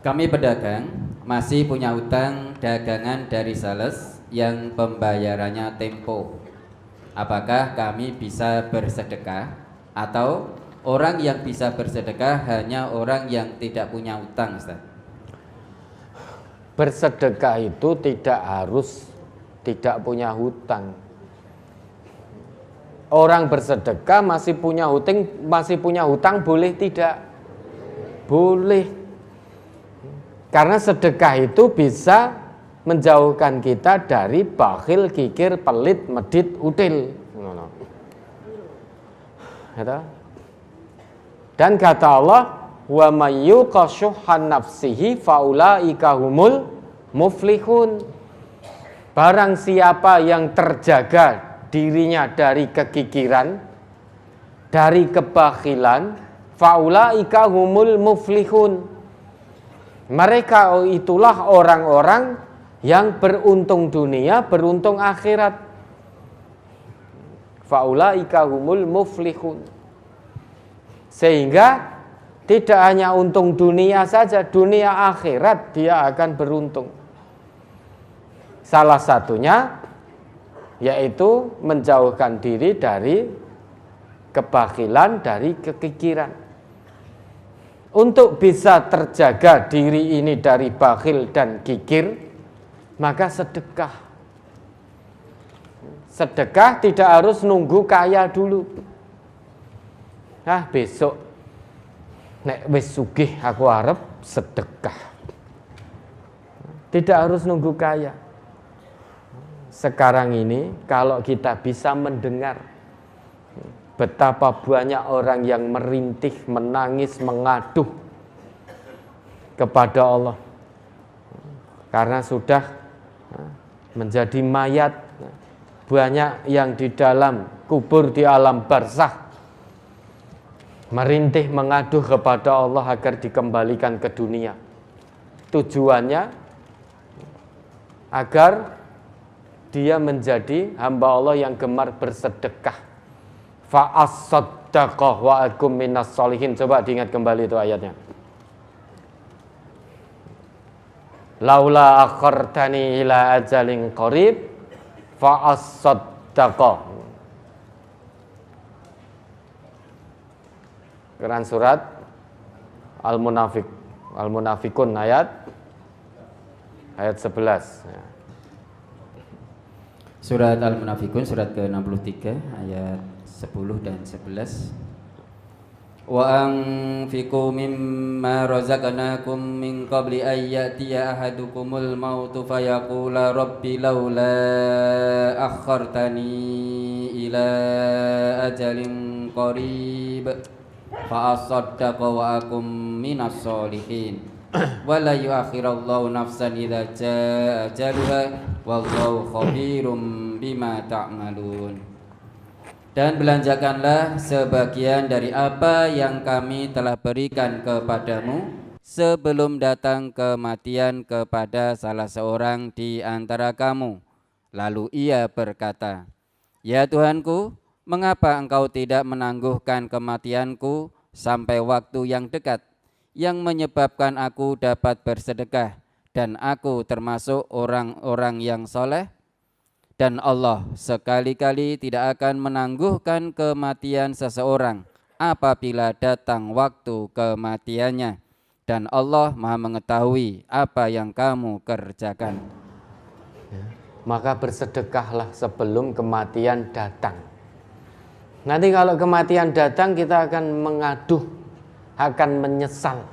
Kami pedagang masih punya utang dagangan dari sales yang pembayarannya tempo. Apakah kami bisa bersedekah atau orang yang bisa bersedekah hanya orang yang tidak punya utang, Ustaz? Bersedekah itu tidak harus tidak punya hutang. Orang bersedekah masih punya hutang boleh tidak? Boleh. Karena sedekah itu bisa menjauhkan kita dari bakhil, kikir, pelit, medit, util. Dan kata Allah, wa may yuqa syuhhan nafsihi faulaika humul muflihun. Barang siapa yang terjaga dirinya dari kekikiran, dari kebakhilan, faulaika humul muflihun. Mereka itulah orang-orang yang beruntung dunia, beruntung akhirat. Faulaika humul muflihun. Sehingga tidak hanya untung dunia saja, dunia akhirat dia akan beruntung. Salah satunya yaitu menjauhkan diri dari kebakhilan, dari kekikiran. Untuk bisa terjaga diri ini dari bakhil dan kikir, maka sedekah. Sedekah tidak harus nunggu kaya dulu. Besok nek wis sugih aku arep sedekah. Tidak harus nunggu kaya. Sekarang ini kalau kita bisa mendengar betapa banyak orang yang merintih, menangis, mengaduh kepada Allah karena sudah menjadi mayat. Banyak yang di dalam kubur di alam barzakh merintih, mengaduh kepada Allah agar dikembalikan ke dunia. Tujuannya agar dia menjadi hamba Allah yang gemar bersedekah. Fa'as-saddaqah wa akum minas solihin. Coba diingat kembali itu ayatnya. Laula akhartani ila ajalin qarib fa'as-saddaqah. Quran surat Al-Munafikun ayat 11. Surat Al-Munafikun surat ke-63 ayat 10 dan 11. Wa anfiqu mimma razaqnakum min qabli an ya'tiya ahadukumul mautu fayaqula rabbi laula akhartani ila ajalin qarib fa asaddaqa wa akum minas solihin wa la yu'akhirallahu nafsan idza jaa ajaluha wallahu khabirum bima ta'malun. Dan belanjakanlah sebagian dari apa yang kami telah berikan kepadamu sebelum datang kematian kepada salah seorang di antara kamu. Lalu ia berkata, ya Tuhanku, mengapa engkau tidak menangguhkan kematianku sampai waktu yang dekat, yang menyebabkan aku dapat bersedekah dan aku termasuk orang-orang yang soleh? Dan Allah sekali-kali tidak akan menangguhkan kematian seseorang apabila datang waktu kematiannya. Dan Allah Maha mengetahui apa yang kamu kerjakan. Maka bersedekahlah sebelum kematian datang. Nanti kalau kematian datang kita akan mengaduh, akan menyesal,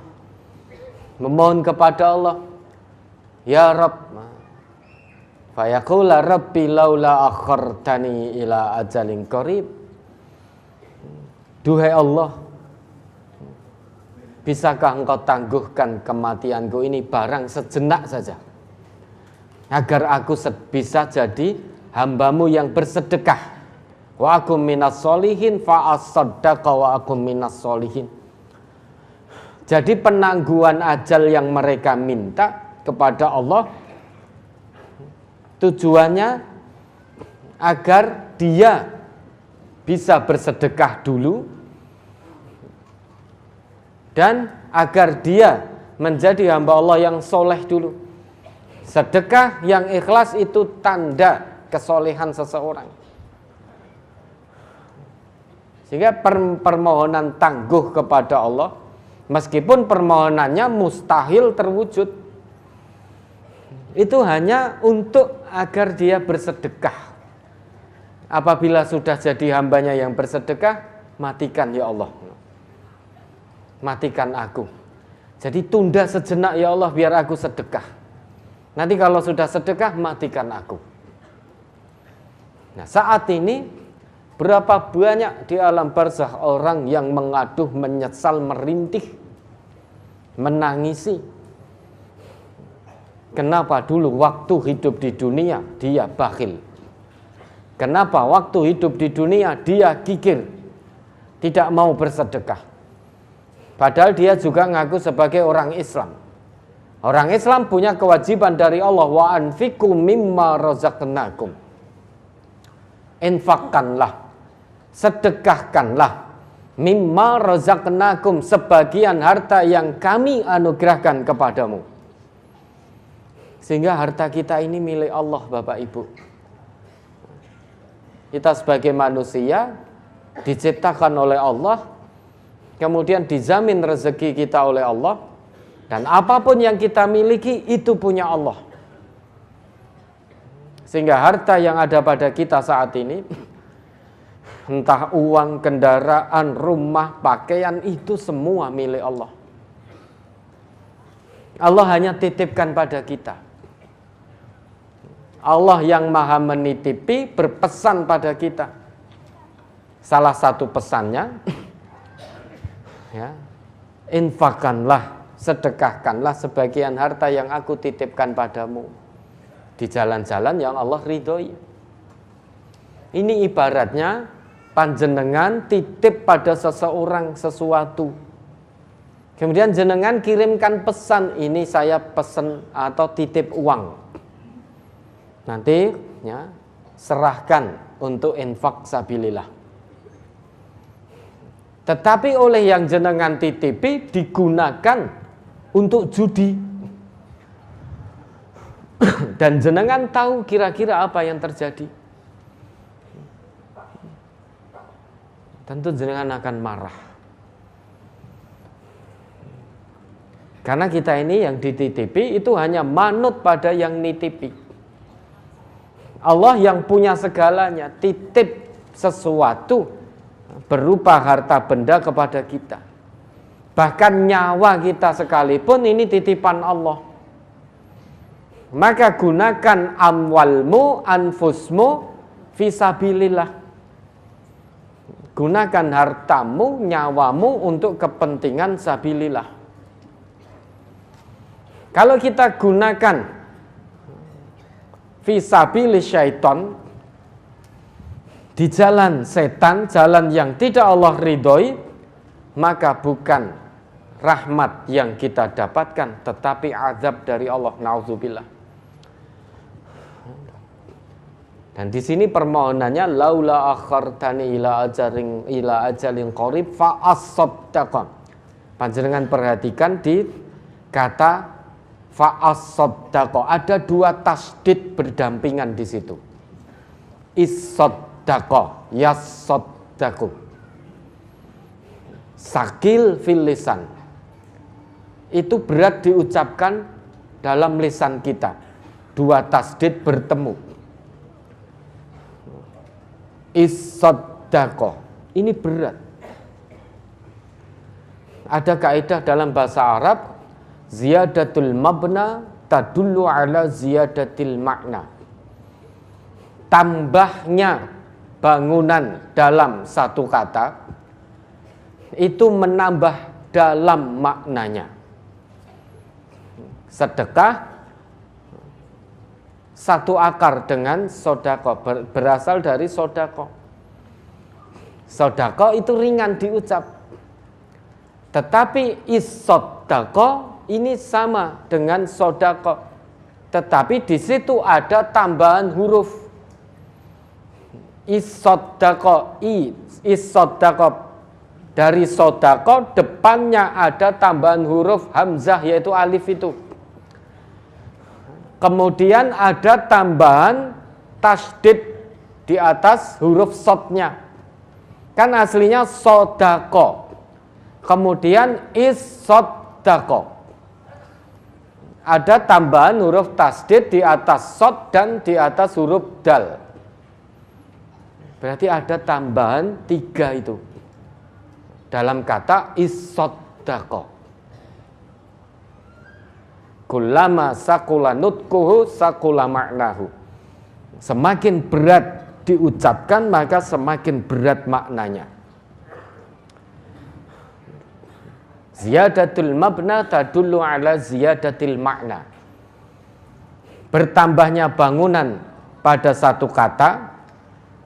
memohon kepada Allah, ya Rabb, fayaqula rabbi laula akhartani ila ajalin qarib. Duhai Allah, bisakah engkau tangguhkan kematianku ini barang sejenak saja, agar aku bisa jadi hambamu yang bersedekah. Wa akum minas solihin fa as-saddaqa wa akum minas solihin. Jadi penangguhan ajal yang mereka minta kepada Allah tujuannya agar dia bisa bersedekah dulu dan agar dia menjadi hamba Allah yang soleh dulu. Sedekah yang ikhlas itu tanda kesolehan seseorang. Sehingga permohonan tangguh kepada Allah, meskipun permohonannya mustahil terwujud, itu hanya untuk agar dia bersedekah. Apabila sudah jadi hambanya yang bersedekah, matikan ya Allah, matikan aku. Jadi tunda sejenak ya Allah biar aku sedekah. Nanti kalau sudah sedekah, matikan aku. Nah, saat ini berapa banyak di alam barzakh orang yang mengaduh, menyesal, merintih, menangisi. Kenapa dulu waktu hidup di dunia dia bakhil? Kenapa waktu hidup di dunia dia gigir, tidak mau bersedekah? Padahal dia juga ngaku sebagai orang Islam. Orang Islam punya kewajiban dari Allah, wa anfiqu mimma razaqnakum. Infakkanlah, sedekahkanlah mimma razaqnakum, sebagian harta yang kami anugerahkan kepadamu. Sehingga harta kita ini milik Allah, Bapak Ibu. Kita sebagai manusia diciptakan oleh Allah, kemudian dijamin rezeki kita oleh Allah, dan apapun yang kita miliki itu punya Allah. Sehingga harta yang ada pada kita saat ini, entah uang, kendaraan, rumah, pakaian, itu semua milik Allah. Allah hanya titipkan pada kita. Allah yang maha menitipi berpesan pada kita. Salah satu pesannya, ya, infakkanlah, sedekahkanlah sebagian harta yang aku titipkan padamu di jalan-jalan yang Allah ridhoi. Ini ibaratnya panjenengan titip pada seseorang sesuatu, kemudian jenengan kirimkan pesan, ini saya pesen atau titip uang, nanti ya, serahkan untuk infak sabilillah. Tetapi oleh yang jenengan titipi digunakan untuk judi. Dan jenengan tahu kira-kira apa yang terjadi. Tentu jenengan akan marah. Karena kita ini yang dititipi itu hanya manut pada yang nitipi. Allah yang punya segalanya titip sesuatu berupa harta benda kepada kita. Bahkan nyawa kita sekalipun ini titipan Allah. Maka gunakan amwalmu, anfusmu fisabilillah. Gunakan hartamu, nyawamu untuk kepentingan sabilillah. Kalau kita gunakan fisabilis syaiton, di jalan setan, jalan yang tidak Allah ridhoi, maka bukan rahmat yang kita dapatkan, tetapi azab dari Allah. Nauzubillah. Dan di sini permohonannya, laula akhartani ila ajalin qarib fa as-saddaqah. Panjenengan perhatikan di kata fa as-saddaqah, ada dua tasdid berdampingan di situ. Is-saddaqah, yas-saddaqu. Sakil fil lisan. Itu berat diucapkan dalam lisan kita. Dua tasdid bertemu. Is-saddaqah. Ini berat. Ada kaidah dalam bahasa Arab, ziyadatul mabna tadullu ala ziyadatil makna. Tambahnya bangunan dalam satu kata itu menambah dalam maknanya. Sedekah satu akar dengan sodako, berasal dari sodako. Sodako itu ringan diucap, tetapi is-sodako ini sama dengan sodako, tetapi di situ ada tambahan huruf. Is-sodako, is-sodako dari sodako depannya ada tambahan huruf hamzah yaitu alif itu. Kemudian ada tambahan tasdid di atas huruf sodnya. Kan aslinya sodako. Kemudian is-sodako. Ada tambahan huruf tasdid di atas sod dan di atas huruf dal. Berarti ada tambahan 3 itu. Dalam kata is-sodako. Kullama sakula nutkuhu sakula maknahu. Semakin berat diucapkan maka semakin berat maknanya. Ziyadatul mabna tadullu ala ziyadatil makna. Bertambahnya bangunan pada satu kata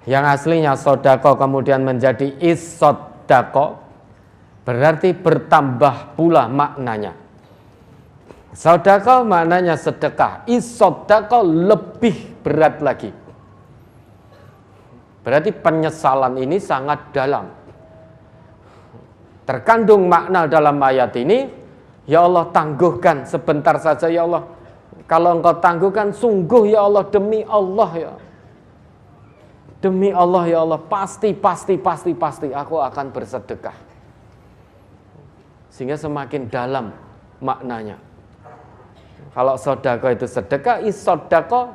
yang aslinya sodako kemudian menjadi is-sodako, berarti bertambah pula maknanya. Sodako maknanya sedekah, is-sodako lebih berat lagi. Berarti penyesalan ini sangat dalam. Terkandung makna dalam ayat ini, ya Allah tangguhkan sebentar saja ya Allah. Kalau engkau tangguhkan sungguh ya Allah, demi Allah ya. Demi Allah ya Allah, pasti aku akan bersedekah. Sehingga semakin dalam maknanya. Kalau sodako itu sedekah, is-sodako,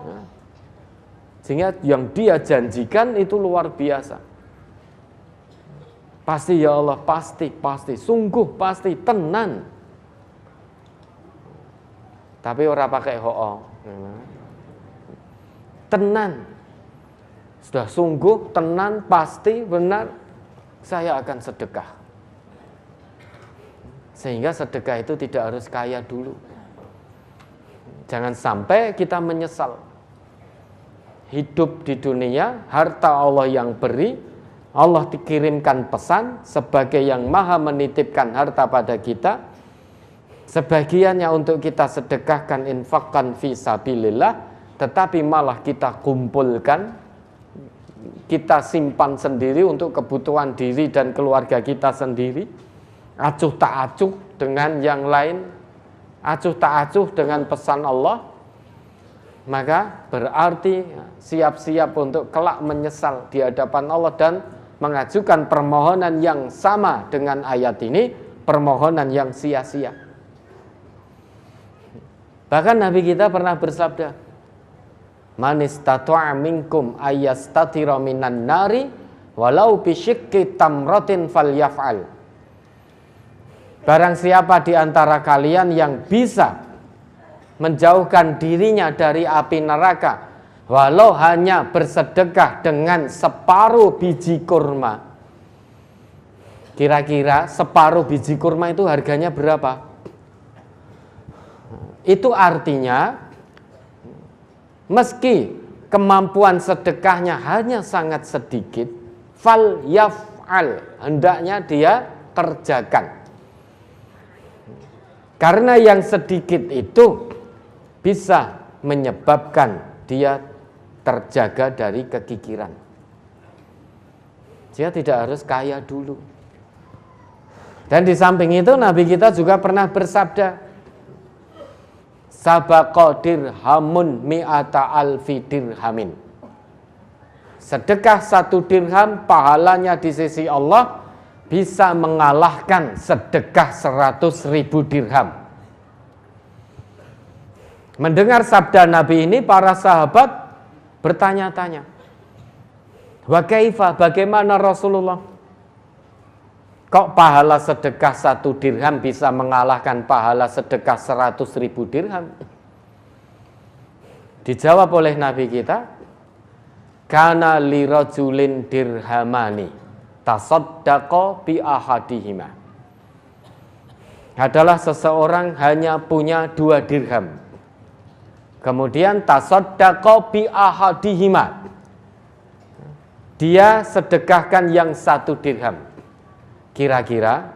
sehingga yang dia janjikan itu luar biasa. Pasti ya Allah, pasti, sungguh pasti, tenan. Tapi orang pakai ho'o. Tenan. Sudah sungguh, tenan, pasti, benar, saya akan sedekah. Sehingga sedekah itu tidak harus kaya dulu. Jangan sampai kita menyesal. Hidup di dunia, harta Allah yang beri, Allah dikirimkan pesan sebagai yang maha menitipkan harta pada kita. Sebagiannya untuk kita sedekahkan, infakkan fi sabilillah, tetapi malah kita kumpulkan, kita simpan sendiri untuk kebutuhan diri dan keluarga kita sendiri. Acuh tak acuh dengan yang lain, acuh tak acuh dengan pesan Allah, maka berarti siap-siap untuk kelak menyesal di hadapan Allah dan mengajukan permohonan yang sama dengan ayat ini, permohonan yang sia-sia. Bahkan Nabi kita pernah bersabda, man istata'a minkum ayyastatira minan nari walau bisyikki tamratin falyaf'al. Barang siapa di antara kalian yang bisa menjauhkan dirinya dari api neraka walau hanya bersedekah dengan separuh biji kurma. Kira-kira separuh biji kurma itu harganya berapa? Itu artinya meski kemampuan sedekahnya hanya sangat sedikit, fal yaf'al, hendaknya dia kerjakan. Karena yang sedikit itu bisa menyebabkan dia terjaga dari kekikiran. Dia tidak harus kaya dulu. Dan di samping itu Nabi kita juga pernah bersabda, sabaqa dirhamun mi'ata alfi dirhamin. Sedekah 1 dirham pahalanya di sisi Allah bisa mengalahkan sedekah 100.000 dirham. Mendengar sabda Nabi ini, para sahabat bertanya-tanya, wa kaifa, bagaimana Rasulullah? Kok pahala sedekah 1 dirham bisa mengalahkan pahala sedekah 100.000 dirham? Dijawab oleh Nabi kita, kana lirajulin dirhamani tasaddaqa bi ahadihima. Adalah seseorang hanya punya 2 dirham. Kemudian tasaddaqa bi ahadihima. Dia sedekahkan yang 1 dirham. Kira-kira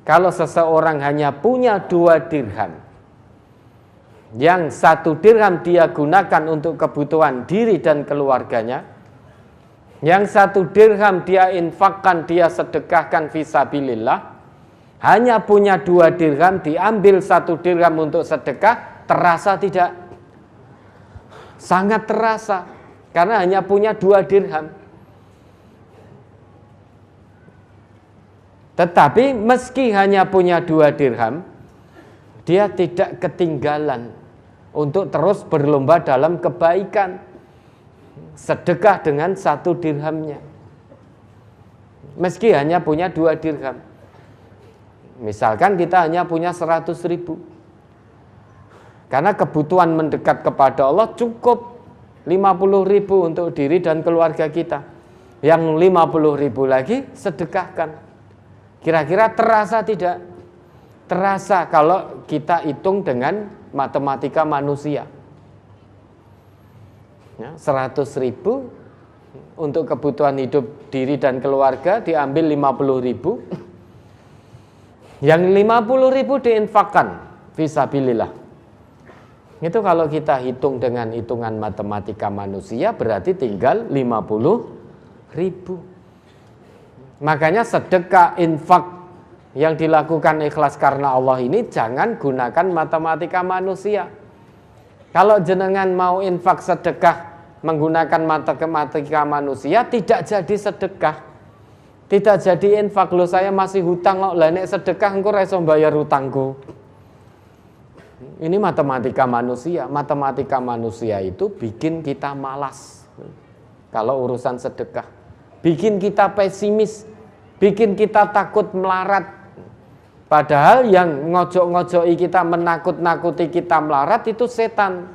kalau seseorang hanya punya 2 dirham, yang 1 dirham dia gunakan untuk kebutuhan diri dan keluarganya, yang 1 dirham dia infakkan, dia sedekahkan fisabilillah, hanya punya 2 dirham, diambil 1 dirham untuk sedekah, terasa tidak? Sangat terasa, karena hanya punya 2 dirham. Tetapi meski hanya punya 2 dirham, dia tidak ketinggalan untuk terus berlomba dalam kebaikan. Sedekah dengan 1 dirhamnya. Meski hanya punya 2 dirham. Misalkan kita hanya punya 100.000. Karena kebutuhan mendekat kepada Allah cukup 50.000 untuk diri dan keluarga kita. Yang 50.000 lagi sedekahkan. Kira-kira terasa tidak? Terasa kalau kita hitung dengan matematika manusia. Ya, 100.000 untuk kebutuhan hidup diri dan keluarga diambil 50.000. Yang 50.000 diinfakkan fisabilillah. Itu kalau kita hitung dengan hitungan matematika manusia berarti tinggal 50.000. Makanya sedekah infak yang dilakukan ikhlas karena Allah ini jangan gunakan matematika manusia. Kalau jenengan mau infak sedekah menggunakan matematika manusia, tidak jadi sedekah, tidak jadi infak. Loh, saya masih hutang kok, lah nek sedekah engko ra iso bayar hutangku. Ini matematika manusia. Matematika manusia itu bikin kita malas kalau urusan sedekah, bikin kita pesimis, bikin kita takut melarat. Padahal yang ngojok-ngojoki kita, menakut-nakuti kita melarat itu setan.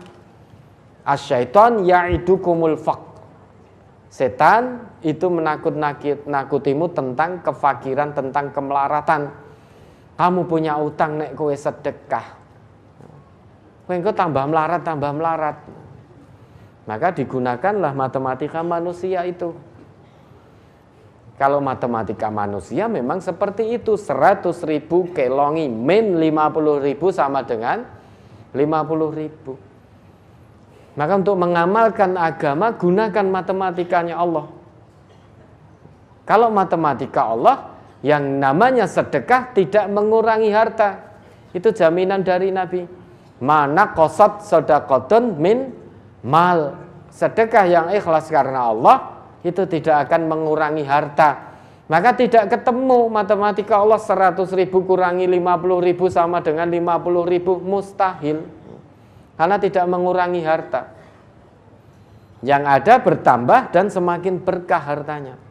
Asyaiton ya'idukumul faqr. Setan itu menakut-nakutimu tentang kefakiran, tentang kemelaratan. Kamu punya utang nek kowe sedekah, kowe engko tambah melarat. Maka digunakanlah matematika manusia itu. Kalau matematika manusia memang seperti itu, 100.000 kelongi min 50.000 sama dengan 50.000. Maka untuk mengamalkan agama gunakan matematikanya Allah. Kalau matematika Allah yang namanya sedekah tidak mengurangi harta. Itu jaminan dari Nabi. Mana qasat shadaqatun min mal. Sedekah yang ikhlas karena Allah itu tidak akan mengurangi harta. Maka tidak ketemu matematika Allah 100.000 kurangi 50.000 sama dengan 50.000, mustahil. Karena tidak mengurangi harta. Yang ada bertambah dan semakin berkah hartanya.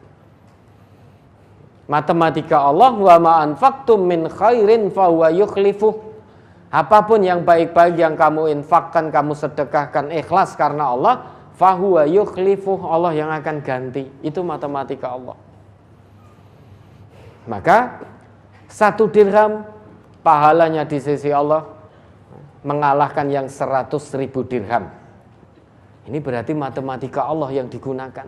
Matematika Allah, wa ma anfaqtum min khairin fa huwa yukhlifuh. Apapun yang baik-baik yang kamu infakkan, kamu sedekahkan ikhlas karena Allah, fahuwa yukhlifuh, Allah yang akan ganti. Itu matematika Allah. Maka 1 dirham pahalanya di sisi Allah mengalahkan yang 100.000 dirham. Ini berarti matematika Allah yang digunakan.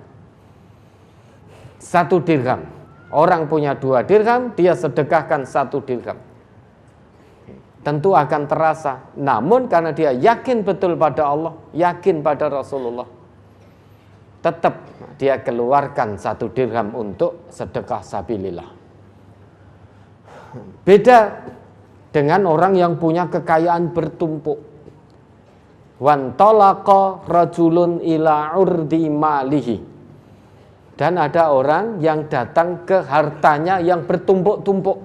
1 dirham, orang punya 2 dirham, dia sedekahkan 1 dirham. Tentu akan terasa. Namun karena dia yakin betul pada Allah, yakin pada Rasulullah, tetap dia keluarkan 1 dirham untuk sedekah sabilillah. Beda dengan orang yang punya kekayaan bertumpuk. Wan talaqa rajulun ila urdi malihi. Dan ada orang yang datang ke hartanya yang bertumpuk-tumpuk.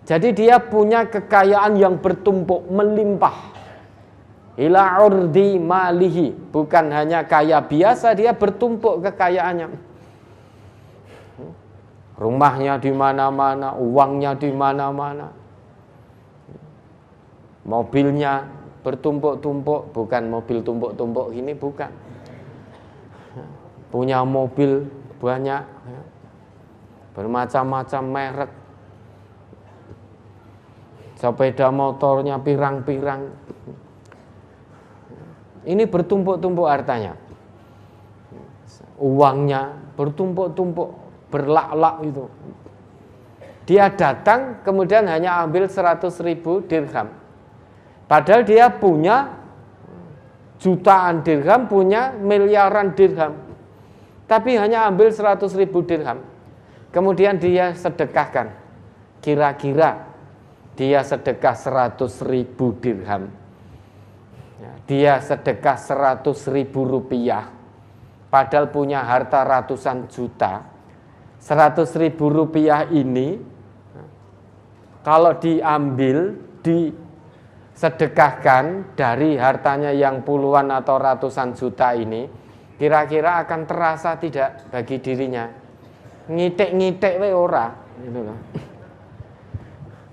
Jadi dia punya kekayaan yang bertumpuk, melimpah. Ila urdi malihi, bukan hanya kaya biasa, dia bertumpuk kekayaannya. Rumahnya di mana-mana, uangnya di mana-mana. Mobilnya bertumpuk-tumpuk, bukan mobil tumpuk-tumpuk gini, bukan. Punya mobil banyak, bermacam-macam merek. Sepeda motornya pirang-pirang. Ini bertumpuk-tumpuk hartanya. Uangnya bertumpuk-tumpuk, berlak-lak itu. Dia datang kemudian hanya ambil 100.000 dirham. Padahal dia punya jutaan dirham, punya miliaran dirham. tapi hanya ambil 100.000 dirham. Kemudian dia sedekahkan. Kira-kira dia sedekah 100.000 dirham. Dia sedekah 100.000 rupiah. Padahal punya harta ratusan juta. 100.000 rupiah ini kalau diambil, disedekahkan dari hartanya yang puluhan atau ratusan juta ini, kira-kira akan terasa tidak bagi dirinya? Ngitik-ngitik we ora, gitu loh.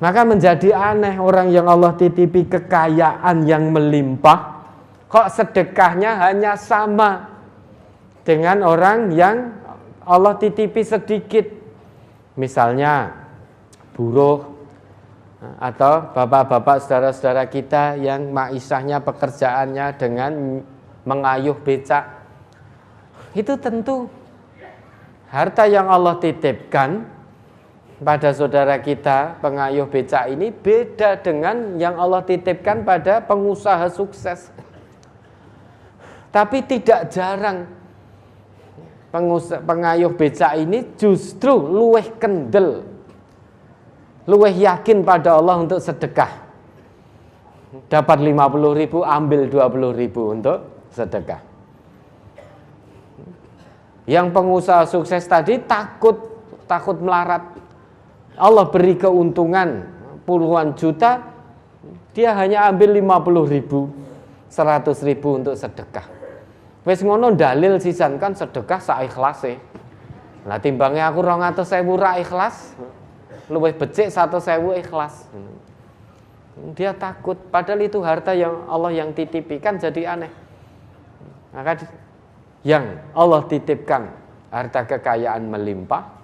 Maka menjadi aneh orang yang Allah titipi kekayaan yang melimpah, kok sedekahnya hanya sama dengan orang yang Allah titipi sedikit. Misalnya buruh atau bapak-bapak saudara-saudara kita yang maisahnya pekerjaannya dengan mengayuh becak. Itu tentu harta yang Allah titipkan pada saudara kita pengayuh becak ini beda dengan yang Allah titipkan pada pengusaha sukses. Tapi tidak jarang pengayuh becak ini justru luweh kendel, luweh yakin pada Allah untuk sedekah. Dapat 50.000, ambil 20.000 untuk sedekah. Yang pengusaha sukses tadi takut melarat. Allah beri keuntungan puluhan juta, dia hanya ambil 50.000, 100.000 untuk sedekah. Wes ngono dalil sisan kan sedekah saikhlase. Lah timbangnya aku 200.000 ra ikhlas, luwih becik 100.000 ikhlas. Dia takut, padahal itu harta yang Allah yang titipi, kan jadi aneh. Maka yang Allah titipkan harta kekayaan melimpah,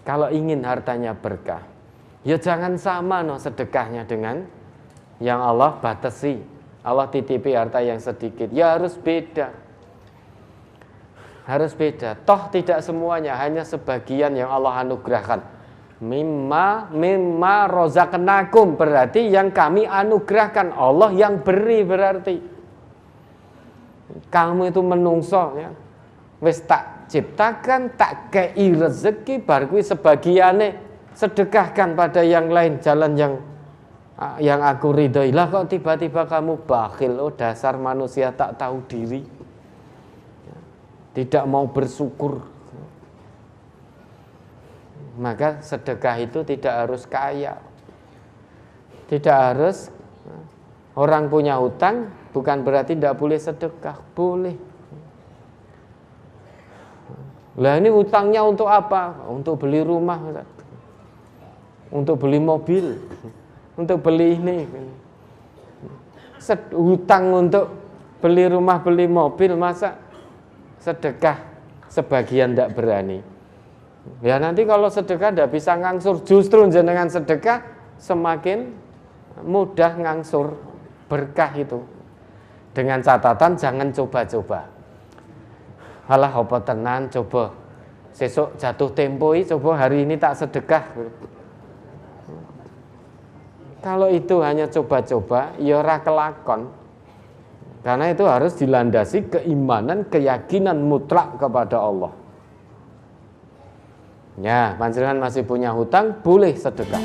kalau ingin hartanya berkah, ya jangan sama sedekahnya dengan yang Allah batasi. Allah titipi harta yang sedikit, ya harus beda. Harus beda. Toh tidak semuanya, hanya sebagian yang Allah anugerahkan. Mimma rozaqnakum, berarti yang kami anugerahkan, Allah yang beri berarti. Kamu itu menungso ya. Wis tak ciptakan, tak kei rezeki, bar kuwi sebagiane sedekahkan pada yang lain, jalan yang aku ridhoi. Lah kok tiba-tiba kamu bakhil, oh dasar manusia tak tahu diri. Tidak mau bersyukur. Maka sedekah itu tidak harus kaya. Tidak harus orang punya hutang, bukan berarti tidak boleh sedekah, boleh. Lah ini hutangnya untuk apa? Untuk beli rumah, untuk beli mobil, untuk beli ini. Hutang untuk beli rumah, beli mobil, masa sedekah sebagian tidak berani. Ya nanti kalau sedekah tidak bisa ngangsur, justru jenengan sedekah semakin mudah ngangsur berkah itu. Dengan catatan jangan coba-coba. Alah apa tenan coba. Sesuk jatuh tempo coba hari ini tak sedekah. Kalau itu hanya coba-coba, ya ora kelakon. Karena itu harus dilandasi keimanan, keyakinan mutlak kepada Allah. Ya, panjenengan masih punya hutang, boleh sedekah.